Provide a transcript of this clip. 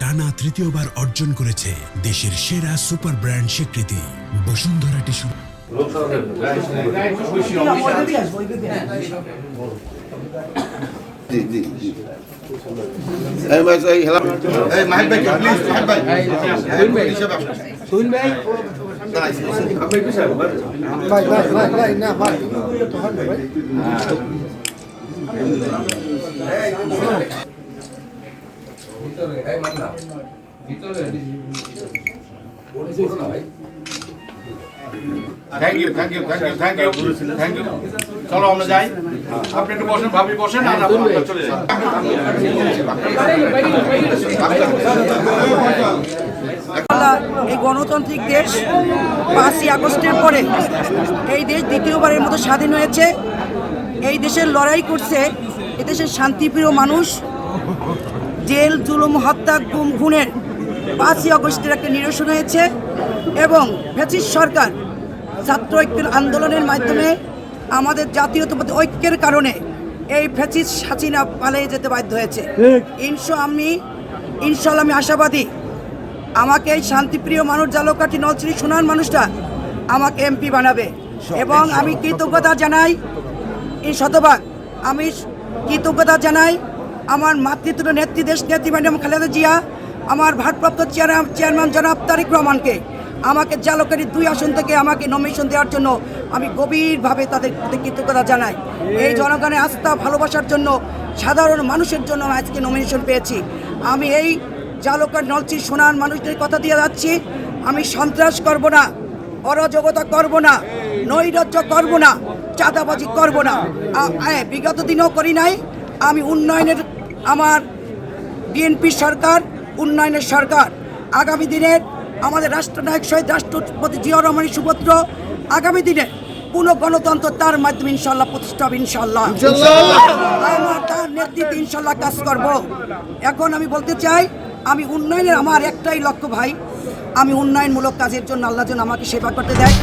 টানা তৃতীয়বার অর্জন করেছে দেশের সেরা সুপার ব্র্যান্ড স্বীকৃতি বসুন্ধরা টিস্যু। Thank you. চলো আমরা যাই, আপনি একটু বসেন, ভাবি বসেন, আর আমরা চলে যাই। এই গণতান্ত্রিক দেশ 5ই আগস্টের পরে এই দেশ দ্বিতীয়বারের মতো স্বাধীন হয়েছে। এই দেশের লড়াই করছে এদেশের শান্তিপ্রিয় মানুষ। জেল জুলুম হত্যা গুম খুনের 5ই আগস্টের একটা নিরসন হয়েছে এবং ফ্যাসিস্ট সরকার ছাত্র ঐক্যের আন্দোলনের মাধ্যমে আমাদের জাতীয়তাবাদী ঐক্যের কারণে এই ফ্যাসিস্ট হাসিনা পালিয়ে যেতে বাধ্য হয়েছে। ইনশাল্লাহ আমি আশাবাদী আমাকে এই শান্তিপ্রিয় মানুষ জালকাঠি নলছিটি সোনার মানুষটা আমাকে এমপি বানাবে এবং আমি কৃতজ্ঞতা জানাই এই শতভাগ আমি কৃতজ্ঞতা জানাই আমার মাতৃতুল্য নেত্রী দেশ নেত্রী ম্যাডাম খালেদা জিয়া, আমার ভারপ্রাপ্ত চেয়ারম্যান জনাব তারেক রহমানকে আমাকে জালকাঠি 2 আসন থেকে আমাকে নমিনেশন দেওয়ার জন্য আমি গভীরভাবে তাদের প্রতি কৃতজ্ঞতা জানাই। এই জনগণের আস্থা ভালোবাসার জন্য সাধারণ মানুষের জন্য আজকে নমিনেশন পেয়েছি। আমি এই জালকাঠি নলছিটি সোনার মানুষদের কথা দিয়ে যাচ্ছি, আমি সন্ত্রাস করব না, অরাজকতা করব না, নৈরাজ্য করব না, চাঁদাবাজি করব না। বিগত দিনেও করি নাই। আমি উন্নয়নের, আমার বিএনপি সরকার উন্নয়নের সরকার। আগামী দিনের আমাদের রাষ্ট্রনায়ক শহীদ রাষ্ট্রপতি জিয়া রহমানের সুপুত্র আগামী দিনে পুনঃ গণতন্ত্র তার মাধ্যমে ইনশাল্লাহ প্রতিষ্ঠা হবে। ইনশাল্লাহ আমার তার নেতৃত্বে ইনশাল্লাহ কাজ করব। এখন আমি বলতে চাই আমি উন্নয়নের আমার একটাই লক্ষ্য ভাই, আমি উন্নয়নমূলক কাজের জন্য আল্লাহ যেন আমাকে সেবা করতে দেয়।